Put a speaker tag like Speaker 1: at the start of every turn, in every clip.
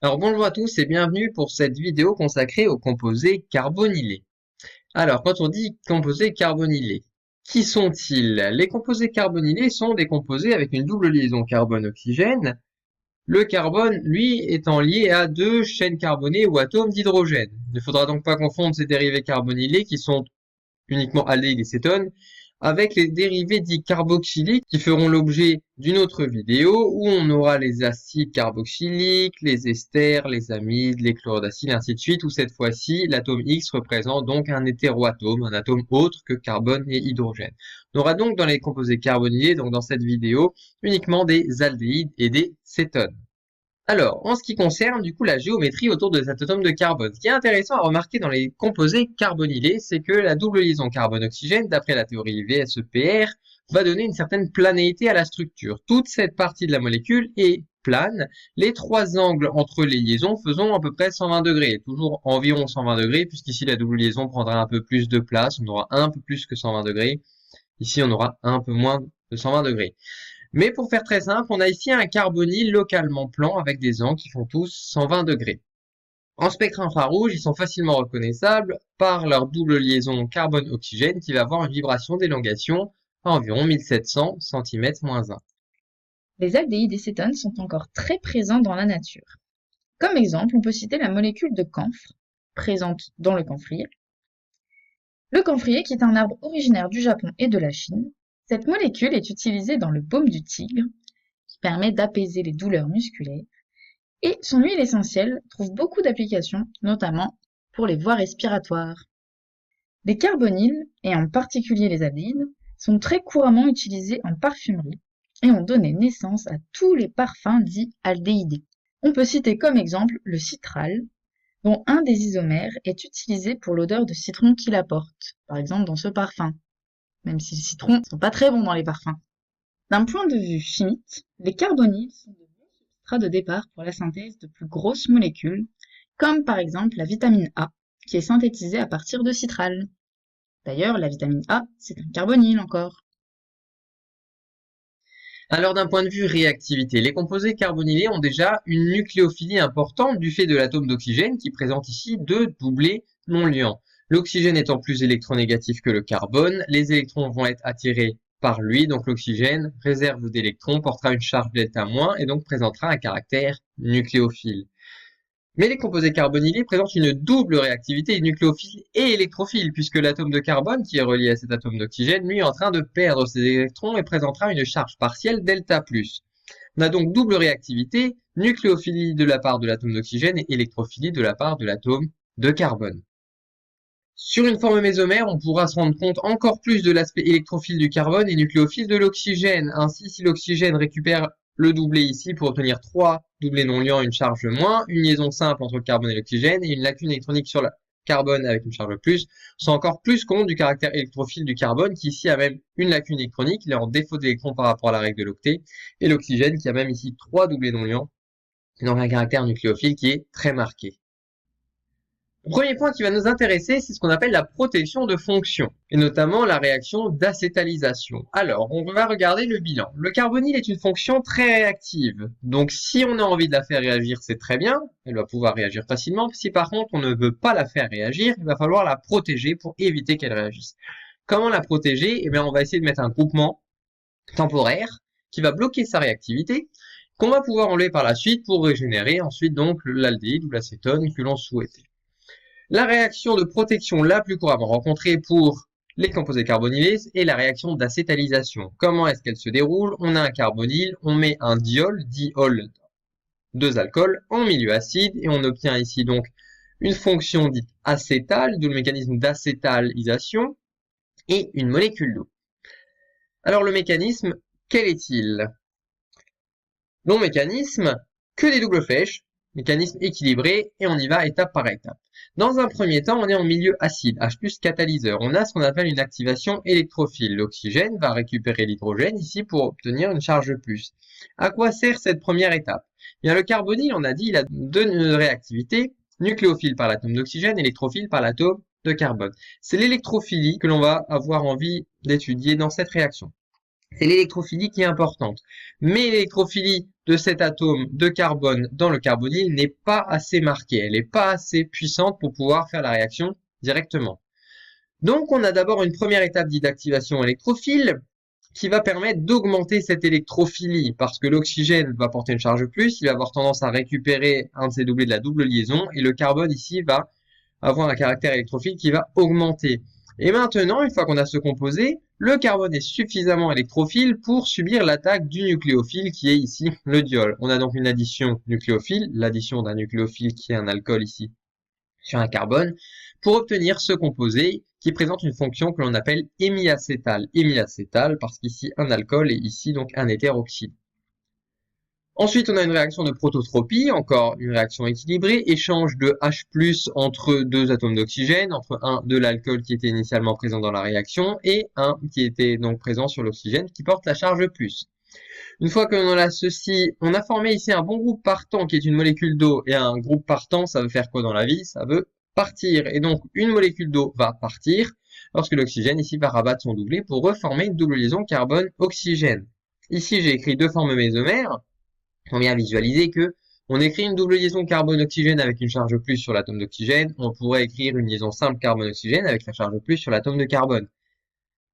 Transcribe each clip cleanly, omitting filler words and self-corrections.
Speaker 1: Alors bonjour à tous et bienvenue pour cette vidéo consacrée aux composés carbonylés. Alors quand on dit composés carbonylés, qui sont-ils? Les composés carbonylés sont des composés avec une double liaison carbone-oxygène. Le carbone, lui, étant lié à deux chaînes carbonées ou atomes d'hydrogène. Il ne faudra donc pas confondre ces dérivés carbonylés qui sont uniquement aldéhyde et cétone, avec les dérivés dits carboxyliques qui feront l'objet d'une autre vidéo où on aura les acides carboxyliques, les esters, les amides, les chlorides d'acides, ainsi de suite, où cette fois-ci, l'atome X représente donc un hétéroatome, un atome autre que carbone et hydrogène. On aura donc dans les composés carbonylés, donc dans cette vidéo, uniquement des aldéhydes et des cétones. Alors, en ce qui concerne du coup la géométrie autour de cet atome de carbone, ce qui est intéressant à remarquer dans les composés carbonylés, c'est que la double liaison carbone-oxygène, d'après la théorie VSEPR, va donner une certaine planéité à la structure. Toute cette partie de la molécule est plane, les trois angles entre les liaisons faisant à peu près 120 degrés, toujours environ 120 degrés, puisqu'ici la double liaison prendra un peu plus de place, on aura un peu plus que 120 degrés, ici on aura un peu moins de 120 degrés. Mais pour faire très simple, on a ici un carbonyle localement plan avec des angles qui font tous 120 degrés. En spectre infrarouge, ils sont facilement reconnaissables par leur double liaison carbone-oxygène qui va avoir une vibration d'élongation à environ 1700 cm-1.
Speaker 2: Les aldéhydes et cétones sont encore très présents dans la nature. Comme exemple, on peut citer la molécule de camphre, présente dans le camphrier. Le camphrier, qui est un arbre originaire du Japon et de la Chine, cette molécule est utilisée dans le baume du tigre, qui permet d'apaiser les douleurs musculaires, et son huile essentielle trouve beaucoup d'applications, notamment pour les voies respiratoires. Les carbonyles, et en particulier les aldéhydes, sont très couramment utilisés en parfumerie et ont donné naissance à tous les parfums dits aldéhydés. On peut citer comme exemple le citral, dont un des isomères est utilisé pour l'odeur de citron qu'il apporte, par exemple dans ce parfum, même si les citrons sont pas très bons dans les parfums. D'un point de vue chimique, les carbonyles sont de bons substrats de départ pour la synthèse de plus grosses molécules, comme par exemple la vitamine A, qui est synthétisée à partir de citral. D'ailleurs, la vitamine A, c'est un carbonyle encore.
Speaker 1: Alors d'un point de vue réactivité, les composés carbonylés ont déjà une nucléophilie importante du fait de l'atome d'oxygène qui présente ici deux doublés non liants. L'oxygène étant plus électronégatif que le carbone, les électrons vont être attirés par lui, donc l'oxygène, réserve d'électrons, portera une charge delta- et donc présentera un caractère nucléophile. Mais les composés carbonylés présentent une double réactivité nucléophile et électrophile, puisque l'atome de carbone, qui est relié à cet atome d'oxygène, lui est en train de perdre ses électrons et présentera une charge partielle delta+. On a donc double réactivité, nucléophilie de la part de l'atome d'oxygène et électrophilie de la part de l'atome de carbone. Sur une forme mésomère, on pourra se rendre compte encore plus de l'aspect électrophile du carbone et nucléophile de l'oxygène. Ainsi, si l'oxygène récupère le doublé ici pour obtenir trois doublés non liants et une charge moins, une liaison simple entre le carbone et l'oxygène et une lacune électronique sur le carbone avec une charge plus, on se rend encore plus compte du caractère électrophile du carbone qui ici a même une lacune électronique, il est en défaut d'électrons par rapport à la règle de l'octet, et l'oxygène qui a même ici trois doublés non liants, et donc un caractère nucléophile qui est très marqué. Le premier point qui va nous intéresser, c'est ce qu'on appelle la protection de fonction, et notamment la réaction d'acétalisation. Alors, on va regarder le bilan. Le carbonyle est une fonction très réactive, donc si on a envie de la faire réagir, c'est très bien, elle va pouvoir réagir facilement. Si par contre on ne veut pas la faire réagir, il va falloir la protéger pour éviter qu'elle réagisse. Comment la protéger? Eh bien, on va essayer de mettre un groupement temporaire qui va bloquer sa réactivité, qu'on va pouvoir enlever par la suite pour régénérer ensuite donc l'aldéhyde ou l'acétone que l'on souhaitait. La réaction de protection la plus couramment rencontrée pour les composés carbonylés est la réaction d'acétalisation. Comment est-ce qu'elle se déroule? On a un carbonyle, on met un diol, deux alcools, en milieu acide et on obtient ici donc une fonction dite acétale, d'où le mécanisme d'acétalisation, et une molécule d'eau. Alors le mécanisme, quel est-il? Long mécanisme, que des doubles flèches, mécanisme équilibré, et on y va étape par étape. Dans un premier temps, on est en milieu acide, H+ catalyseur. On a ce qu'on appelle une activation électrophile. L'oxygène va récupérer l'hydrogène ici pour obtenir une charge plus. À quoi sert cette première étape? Bien, le carbonyle, on a dit, il a deux réactivités, nucléophile par l'atome d'oxygène, électrophile par l'atome de carbone. C'est l'électrophilie que l'on va avoir envie d'étudier dans cette réaction. C'est l'électrophilie qui est importante. Mais l'électrophilie de cet atome de carbone dans le carbonyle n'est pas assez marquée. Elle n'est pas assez puissante pour pouvoir faire la réaction directement. Donc, on a d'abord une première étape d'activation électrophile qui va permettre d'augmenter cette électrophilie parce que l'oxygène va porter une charge plus, il va avoir tendance à récupérer un de ses doublés de la double liaison et le carbone ici va avoir un caractère électrophile qui va augmenter. Et maintenant, une fois qu'on a ce composé, le carbone est suffisamment électrophile pour subir l'attaque du nucléophile qui est ici le diol. On a donc une addition nucléophile, l'addition d'un nucléophile qui est un alcool ici sur un carbone, pour obtenir ce composé qui présente une fonction que l'on appelle hémiacétal. Hémiacétal parce qu'ici un alcool et ici donc un éther-oxyde. Ensuite, on a une réaction de prototropie, encore une réaction équilibrée, échange de H+ entre deux atomes d'oxygène, entre un de l'alcool qui était initialement présent dans la réaction et un qui était donc présent sur l'oxygène qui porte la charge plus. Une fois que l'on a ceci, on a formé ici un bon groupe partant qui est une molécule d'eau et un groupe partant, ça veut faire quoi dans la vie? Ça veut partir. Et donc, une molécule d'eau va partir lorsque l'oxygène ici va rabattre son doublé pour reformer une double liaison carbone-oxygène. Ici, j'ai écrit deux formes mésomères. On vient visualiser que on écrit une double liaison carbone-oxygène avec une charge plus sur l'atome d'oxygène. On pourrait écrire une liaison simple carbone-oxygène avec la charge plus sur l'atome de carbone.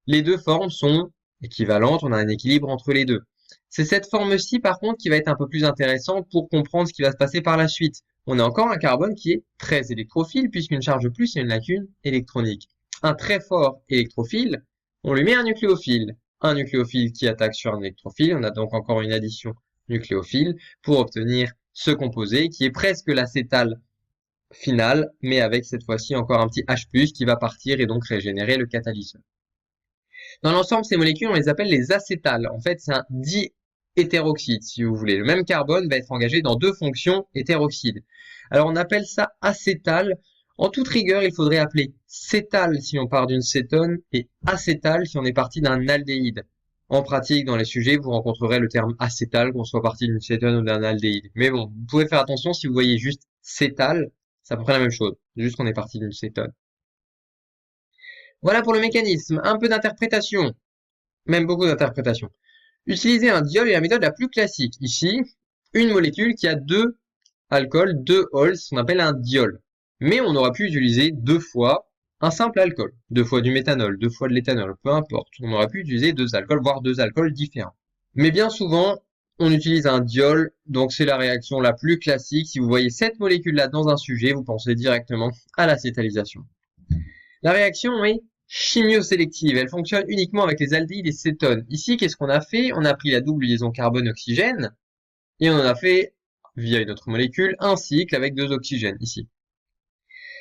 Speaker 1: Les deux formes sont équivalentes, on a un équilibre entre les deux. C'est cette forme-ci, par contre, qui va être un peu plus intéressante pour comprendre ce qui va se passer par la suite. On a encore un carbone qui est très électrophile, puisqu'une charge plus est une lacune électronique. Un très fort électrophile, on lui met un nucléophile. Un nucléophile qui attaque sur un électrophile, on a donc encore une addition nucléophile pour obtenir ce composé qui est presque l'acétal final, mais avec cette fois-ci encore un petit H+, qui va partir et donc régénérer le catalyseur. Dans l'ensemble, ces molécules, on les appelle les acétals. En fait, c'est un dihétéroxyde, si vous voulez. Le même carbone va être engagé dans deux fonctions hétéroxydes. Alors, on appelle ça acétal. En toute rigueur, il faudrait appeler cétal si on part d'une cétone et acétal si on est parti d'un aldéhyde. En pratique, dans les sujets, vous rencontrerez le terme acétal, qu'on soit parti d'une cétone ou d'un aldéhyde. Mais bon, vous pouvez faire attention si vous voyez juste cétal, c'est à peu près la même chose. Juste qu'on est parti d'une cétone. Voilà pour le mécanisme. Un peu d'interprétation. Même beaucoup d'interprétation. Utiliser un diol est la méthode la plus classique. Ici, une molécule qui a deux alcools, deux ols, on appelle un diol. Mais on aurait pu utiliser deux fois un simple alcool. Deux fois du méthanol, deux fois de l'éthanol, peu importe. On aurait pu utiliser deux alcools, voire deux alcools différents. Mais bien souvent, on utilise un diol, donc c'est la réaction la plus classique. Si vous voyez cette molécule-là dans un sujet, vous pensez directement à l'acétalisation. La réaction est chimiosélective. Elle fonctionne uniquement avec les aldéhydes et cétones. Ici, qu'est-ce qu'on a fait? On a pris la double liaison carbone-oxygène et on en a fait, via une autre molécule, un cycle avec deux oxygènes, ici.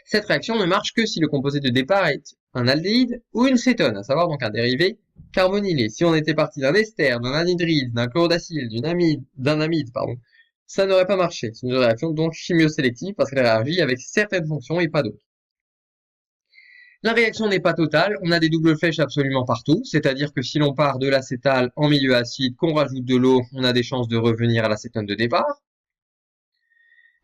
Speaker 1: Cette réaction ne marche que si le composé de départ est un aldéhyde ou une cétone, à savoir donc un dérivé carbonylé. Si on était parti d'un ester, d'un anhydride, d'un chlorodacyle, d'un amide, ça n'aurait pas marché. C'est une réaction donc chimiosélective parce qu'elle réagit avec certaines fonctions et pas d'autres. La réaction n'est pas totale, on a des doubles flèches absolument partout, c'est-à-dire que si l'on part de l'acétal en milieu acide, qu'on rajoute de l'eau, on a des chances de revenir à l'acétone de départ.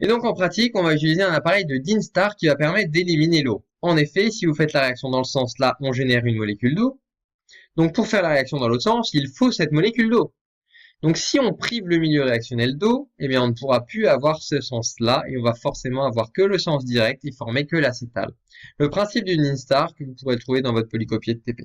Speaker 1: Et donc en pratique, on va utiliser un appareil de Dinstar qui va permettre d'éliminer l'eau. En effet, si vous faites la réaction dans le sens là, on génère une molécule d'eau. Donc pour faire la réaction dans l'autre sens, il faut cette molécule d'eau. Donc si on prive le milieu réactionnel d'eau, eh bien on ne pourra plus avoir ce sens-là et on va forcément avoir que le sens direct et former que l'acétal. Le principe du Dinstar que vous pourrez trouver dans votre polycopier de TP.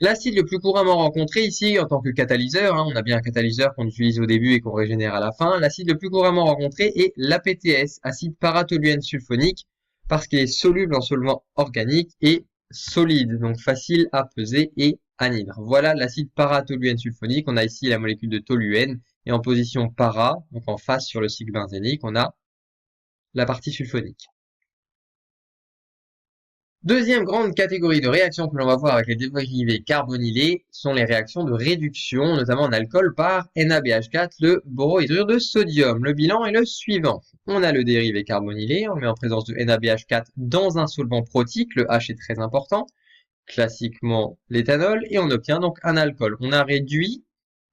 Speaker 1: L'acide le plus couramment rencontré ici en tant que catalyseur, on a bien un catalyseur qu'on utilise au début et qu'on régénère à la fin, l'acide le plus couramment rencontré est l'APTS, acide paratoluène sulfonique, parce qu'il est soluble en solvant organique et solide, donc facile à peser et anhydre. Voilà l'acide paratoluène sulfonique, on a ici la molécule de toluène, et en position para, donc en face sur le cycle benzénique, on a la partie sulfonique. Deuxième grande catégorie de réactions que l'on va voir avec les dérivés carbonylés sont les réactions de réduction, notamment en alcool par NaBH4, le borohydrure de sodium. Le bilan est le suivant. On a le dérivé carbonylé, on le met en présence de NaBH4 dans un solvant protique, le H est très important, classiquement l'éthanol, et on obtient donc un alcool. On a réduit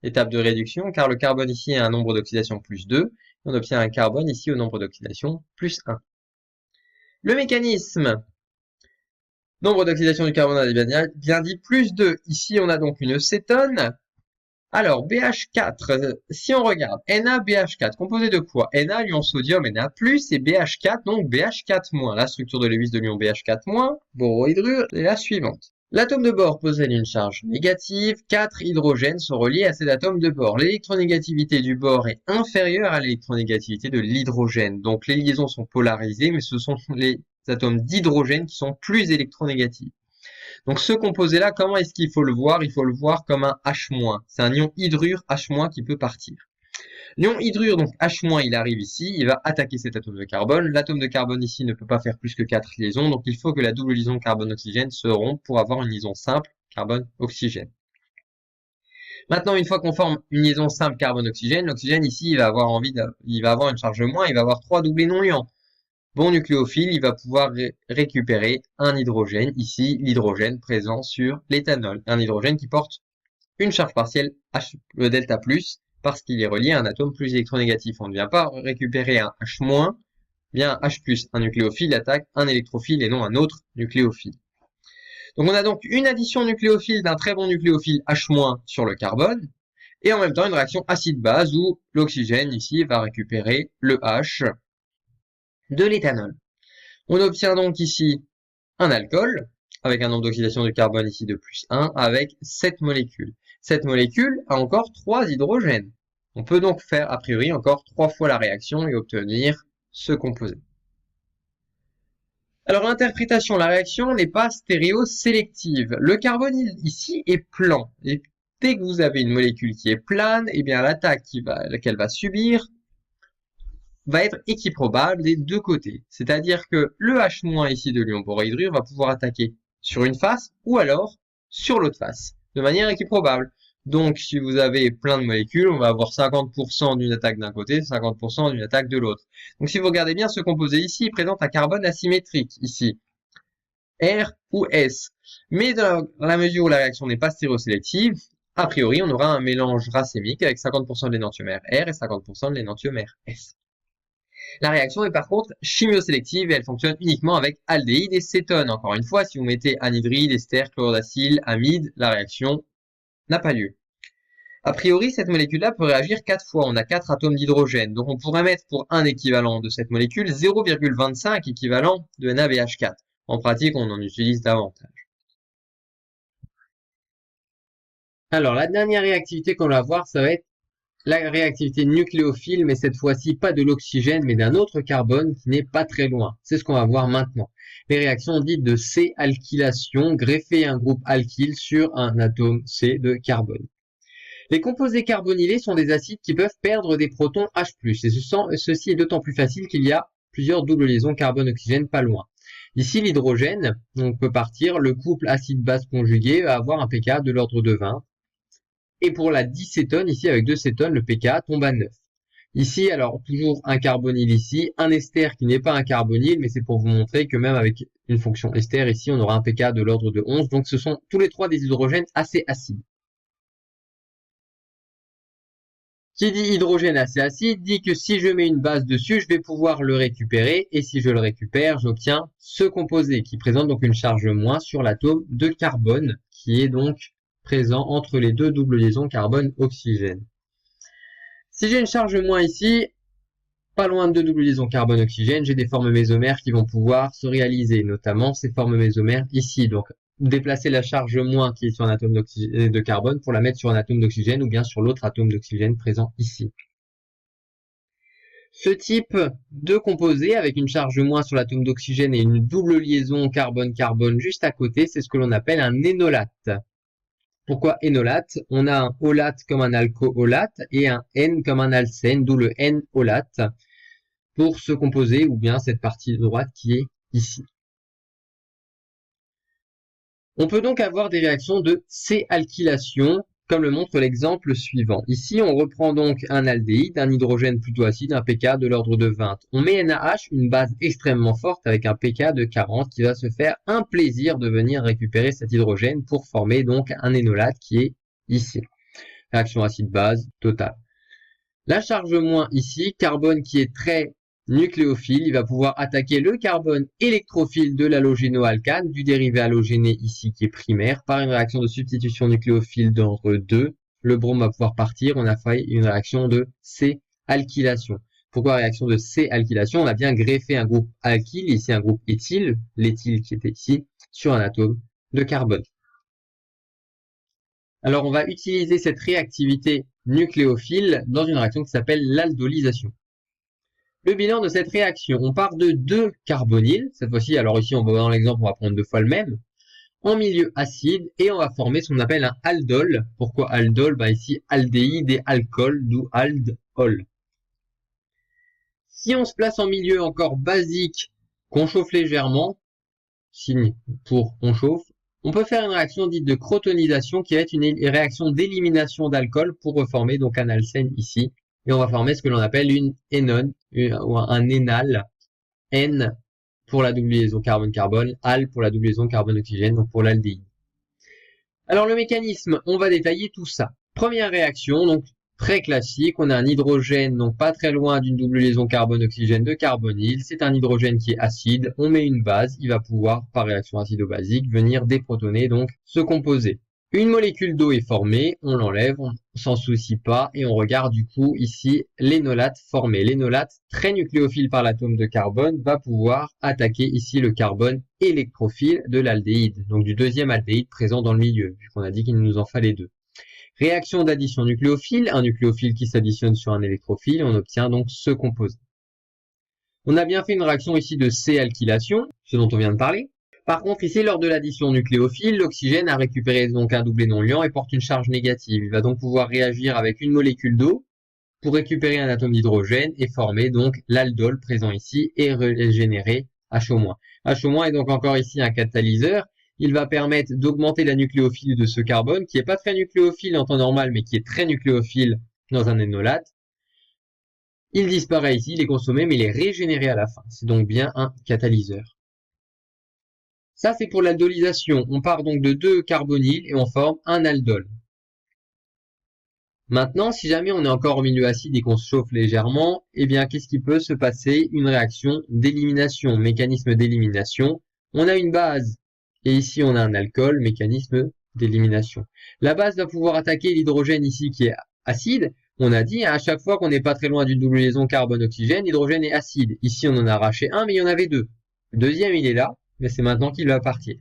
Speaker 1: l'étape de réduction, car le carbone ici a un nombre d'oxydation plus 2, et on obtient un carbone ici au nombre d'oxydation plus 1. Le mécanisme. Nombre d'oxydation du carbone, on a bien dit, plus 2. Ici, on a donc une cétone. Alors, BH4, si on regarde, NaBH4, composé de quoi? Na, ion sodium, Na+, et BH4, donc BH4-. La structure de Lewis de l'ion BH4-, borohydrure, est la suivante. L'atome de bore possède une charge négative, 4 hydrogènes sont reliés à cet atome de bore. L'électronégativité du bore est inférieure à l'électronégativité de l'hydrogène. Donc les liaisons sont polarisées, mais ce sont les atomes d'hydrogène qui sont plus électronégatifs. Donc ce composé-là, comment est-ce qu'il faut le voir? Il faut le voir comme un H-. C'est un ion hydrure H- qui peut partir. L'ion hydrure, donc H-, il arrive ici, il va attaquer cet atome de carbone. L'atome de carbone ici ne peut pas faire plus que 4 liaisons, donc il faut que la double liaison carbone-oxygène se rompe pour avoir une liaison simple carbone-oxygène. Maintenant, une fois qu'on forme une liaison simple carbone-oxygène, l'oxygène ici, il va avoir une charge moins, il va avoir 3 doublés non-liants. Bon nucléophile, il va pouvoir récupérer un hydrogène, ici l'hydrogène présent sur l'éthanol. Un hydrogène qui porte une charge partielle H, delta+, parce qu'il est relié à un atome plus électronégatif. On ne vient pas récupérer un H-, bien un H+, un nucléophile attaque un électrophile et non un autre nucléophile. Donc on a donc une addition nucléophile d'un très bon nucléophile H- sur le carbone, et en même temps une réaction acide-base où l'oxygène ici va récupérer le H de l'éthanol. On obtient donc ici un alcool, avec un nombre d'oxydation du carbone ici de +1, avec 7 molécules. Cette molécule a encore 3 hydrogènes. On peut donc faire a priori encore 3 fois la réaction et obtenir ce composé. Alors l'interprétation, la réaction n'est pas stéréosélective. Le carbone ici est plan. Et dès que vous avez une molécule qui est plane, eh bien l'attaque qu'elle va subir va être équiprobable des deux côtés. C'est-à-dire que le H- ici de l'ion borohydrure va pouvoir attaquer sur une face ou alors sur l'autre face, de manière équiprobable. Donc si vous avez plein de molécules, on va avoir 50% d'une attaque d'un côté, 50% d'une attaque de l'autre. Donc si vous regardez bien ce composé ici, il présente un carbone asymétrique ici, R ou S. Mais dans la mesure où la réaction n'est pas stéréosélective, a priori on aura un mélange racémique avec 50% de l'énantiomère R et 50% de l'énantiomère S. La réaction est par contre chimiosélective et elle fonctionne uniquement avec aldéhyde et cétone. Encore une fois, si vous mettez anhydride, ester, chlorodacyle, amide, la réaction n'a pas lieu. A priori, cette molécule-là peut réagir 4 fois. On a 4 atomes d'hydrogène. Donc on pourrait mettre pour un équivalent de cette molécule 0,25 équivalent de NaBH4. En pratique, on en utilise davantage. Alors, la dernière réactivité qu'on va voir, ça va être la réactivité nucléophile, mais cette fois-ci pas de l'oxygène, mais d'un autre carbone qui n'est pas très loin. C'est ce qu'on va voir maintenant. Les réactions dites de C-alkylation, greffer un groupe alkyle sur un atome C de carbone. Les composés carbonylés sont des acides qui peuvent perdre des protons H+, et ceci est d'autant plus facile qu'il y a plusieurs doubles liaisons carbone-oxygène pas loin. Ici, l'hydrogène, on peut partir, le couple acide-base conjugué va avoir un pK de l'ordre de 20. Et pour la dicétone, ici avec 2 cétones, le pK tombe à 9. Ici, alors toujours un carbonyle ici, un ester qui n'est pas un carbonyle, mais c'est pour vous montrer que même avec une fonction ester, ici on aura un pK de l'ordre de 11. Donc ce sont tous les trois des hydrogènes assez acides. Qui dit hydrogène assez acide dit que si je mets une base dessus, je vais pouvoir le récupérer. Et si je le récupère, j'obtiens ce composé qui présente donc une charge moins sur l'atome de carbone, qui est donc présent entre les deux doubles liaisons carbone-oxygène. Si j'ai une charge moins ici, pas loin de deux doubles liaisons carbone-oxygène, j'ai des formes mésomères qui vont pouvoir se réaliser, notamment ces formes mésomères ici. Donc, déplacer la charge moins qui est sur un atome de carbone pour la mettre sur un atome d'oxygène ou bien sur l'autre atome d'oxygène présent ici. Ce type de composé avec une charge moins sur l'atome d'oxygène et une double liaison carbone-carbone juste à côté, c'est ce que l'on appelle un énolate. Pourquoi énolate? On a un olate comme un alcoolate et un N comme un alcène, d'où le N-olate pour ce composé ou bien cette partie de droite qui est ici. On peut donc avoir des réactions de C-alkylation, comme le montre l'exemple suivant. Ici, on reprend donc un aldéhyde, un hydrogène plutôt acide, un pK de l'ordre de 20. On met NaH, une base extrêmement forte avec un pK de 40 qui va se faire un plaisir de venir récupérer cet hydrogène pour former donc un énolate qui est ici. Réaction acide-base totale. La charge moins ici, carbone qui est très nucléophile, il va pouvoir attaquer le carbone électrophile de l'halogénoalcane, du dérivé halogéné ici qui est primaire, par une réaction de substitution nucléophile d'ordre 2. Le brome va pouvoir partir, on a fait une réaction de C-alkylation. Pourquoi réaction de C-alkylation? On a bien greffé un groupe alkyle, ici un groupe éthyle, l'éthyle qui était ici, sur un atome de carbone. Alors on va utiliser cette réactivité nucléophile dans une réaction qui s'appelle l'aldolysation. Le bilan de cette réaction, on part de 2 carbonyles, cette fois-ci, alors ici on va dans l'exemple, on va prendre 2 fois le même, en milieu acide, et on va former ce qu'on appelle un aldol. Pourquoi aldol? Ici aldéhyde et alcool, d'où aldol. Si on se place en milieu encore basique, qu'on chauffe légèrement, signe pour on chauffe, on peut faire une réaction dite de crotonisation qui va être une réaction d'élimination d'alcool pour reformer donc un alcène ici. Et on va former ce que l'on appelle une énone ou un énal. N pour la double liaison carbone-carbone, al pour la double liaison carbone-oxygène, donc pour l'aldéhyde. Alors le mécanisme, on va détailler tout ça. Première réaction, donc très classique, on a un hydrogène, donc pas très loin d'une double liaison carbone-oxygène de carbonyle. C'est un hydrogène qui est acide, on met une base, il va pouvoir, par réaction acido-basique, venir déprotoner, donc se composer. Une molécule d'eau est formée, on l'enlève, on s'en soucie pas, et on regarde du coup ici l'énolate formé. L'énolate, très nucléophile par l'atome de carbone, va pouvoir attaquer ici le carbone électrophile de l'aldéhyde, donc du deuxième aldéhyde présent dans le milieu, puisqu'on a dit qu'il nous en fallait 2. Réaction d'addition nucléophile, un nucléophile qui s'additionne sur un électrophile, on obtient donc ce composé. On a bien fait une réaction ici de C-alkylation, ce dont on vient de parler. Par contre, ici, lors de l'addition nucléophile, l'oxygène a récupéré donc un doublé non liant et porte une charge négative. Il va donc pouvoir réagir avec une molécule d'eau pour récupérer un atome d'hydrogène et former donc l'aldol présent ici et régénérer HO-. HO- est donc encore ici un catalyseur. Il va permettre d'augmenter la nucléophilie de ce carbone qui n'est pas très nucléophile en temps normal mais qui est très nucléophile dans un énolate. Il disparaît ici, il est consommé mais il est régénéré à la fin. C'est donc bien un catalyseur. Ça, c'est pour l'aldolysation. On part donc de 2 carbonyles et on forme un aldol. Maintenant, si jamais on est encore au milieu acide et qu'on se chauffe légèrement, eh bien, qu'est-ce qui peut se passer? Une réaction d'élimination, mécanisme d'élimination. On a une base et ici on a un alcool, mécanisme d'élimination. La base va pouvoir attaquer l'hydrogène ici qui est acide. On a dit à chaque fois qu'on n'est pas très loin d'une double liaison carbone-oxygène, l'hydrogène est acide. Ici, on en a arraché un, mais il y en avait 2. Le deuxième, il est là. Mais c'est maintenant qu'il va partir.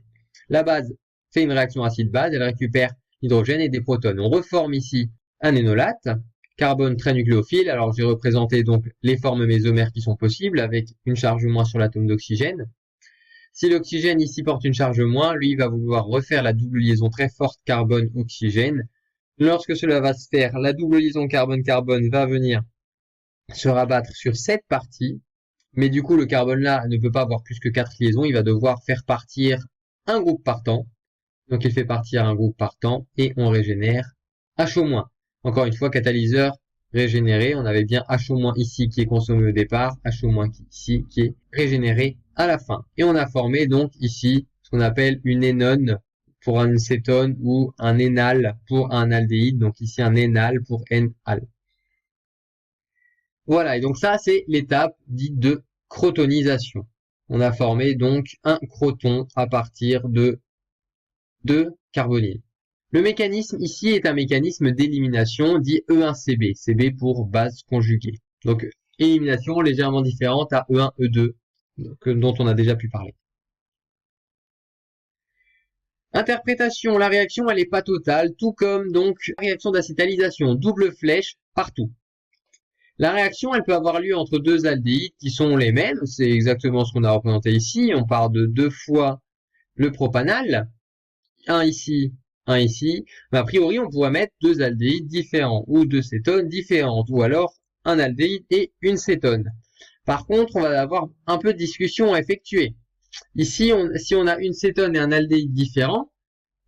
Speaker 1: La base fait une réaction acide-base, elle récupère l'hydrogène et des protones. On reforme ici un énolate, carbone très nucléophile. Alors j'ai représenté donc les formes mésomères qui sont possibles avec une charge moins sur l'atome d'oxygène. Si l'oxygène ici porte une charge moins, lui il va vouloir refaire la double liaison très forte carbone-oxygène. Lorsque cela va se faire, la double liaison carbone-carbone va venir se rabattre sur cette partie. Mais du coup, le carbone là ne peut pas avoir plus que 4 liaisons. Il va devoir faire partir un groupe partant. Donc, il fait partir un groupe partant et on régénère HO-. Encore une fois, catalyseur régénéré. On avait bien HO- ici qui est consommé au départ, HO- ici qui est régénéré à la fin. Et on a formé donc ici ce qu'on appelle une énone pour un cétone ou un énal pour un aldéhyde. Donc ici un énal pour N-al. Voilà, et donc ça, c'est l'étape dite de crotonisation. On a formé donc un croton à partir de 2 carbonyles. Le mécanisme ici est un mécanisme d'élimination dit E1-CB, CB pour base conjuguée. Donc, élimination légèrement différente à E1, E2, dont on a déjà pu parler. Interprétation, la réaction, elle n'est pas totale, tout comme donc la réaction d'acétalisation, double flèche partout. La réaction, elle peut avoir lieu entre 2 aldéhydes qui sont les mêmes. C'est exactement ce qu'on a représenté ici. On part de 2 fois le propanal. Un ici, un ici. Mais a priori, on pourrait mettre 2 aldéhydes différents ou 2 cétones différentes ou alors un aldéhyde et une cétone. Par contre, on va avoir un peu de discussion à effectuer. Ici, si on a une cétone et un aldéhyde différent,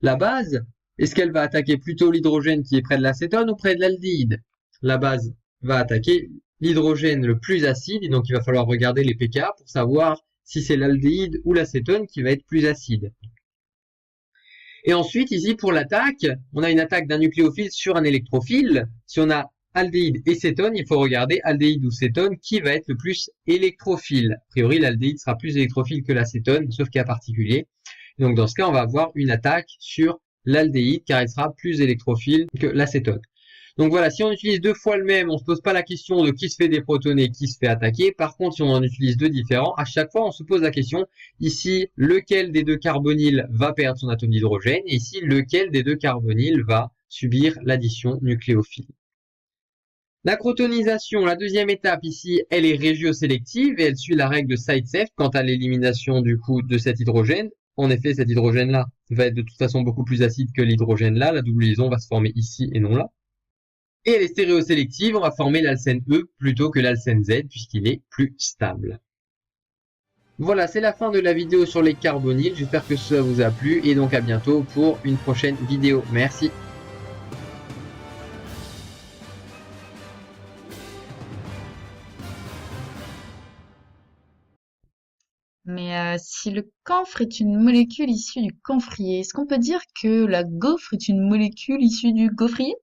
Speaker 1: la base, est-ce qu'elle va attaquer plutôt l'hydrogène qui est près de la cétone ou près de l'aldéhyde? La base va attaquer l'hydrogène le plus acide, et donc il va falloir regarder les pK pour savoir si c'est l'aldéhyde ou l'acétone qui va être plus acide. Et ensuite, ici, pour l'attaque, on a une attaque d'un nucléophile sur un électrophile. Si on a aldéhyde et cétone, il faut regarder aldéhyde ou cétone qui va être le plus électrophile. A priori, l'aldéhyde sera plus électrophile que l'acétone, sauf cas particulier. Donc dans ce cas, on va avoir une attaque sur l'aldéhyde car il sera plus électrophile que l'acétone. Donc voilà, si on utilise deux fois le même, on se pose pas la question de qui se fait déprotoner, qui se fait attaquer. Par contre, si on en utilise deux différents, à chaque fois, on se pose la question, ici, lequel des deux carbonyles va perdre son atome d'hydrogène, et ici, lequel des deux carbonyles va subir l'addition nucléophile. La crotonisation, la deuxième étape ici, elle est régiosélective et elle suit la règle de Zaitsev quant à l'élimination du coup de cet hydrogène. En effet, cet hydrogène-là va être de toute façon beaucoup plus acide que l'hydrogène là. La double liaison va se former ici et non là. Et elle est stéréosélective, on va former l'alcène E plutôt que l'alcène Z puisqu'il est plus stable. Voilà, c'est la fin de la vidéo sur les carbonyles. J'espère que ça vous a plu et donc à bientôt pour une prochaine vidéo. Merci.
Speaker 2: Mais si le camphre est une molécule issue du camphrier, est-ce qu'on peut dire que la gaufre est une molécule issue du gaufrier?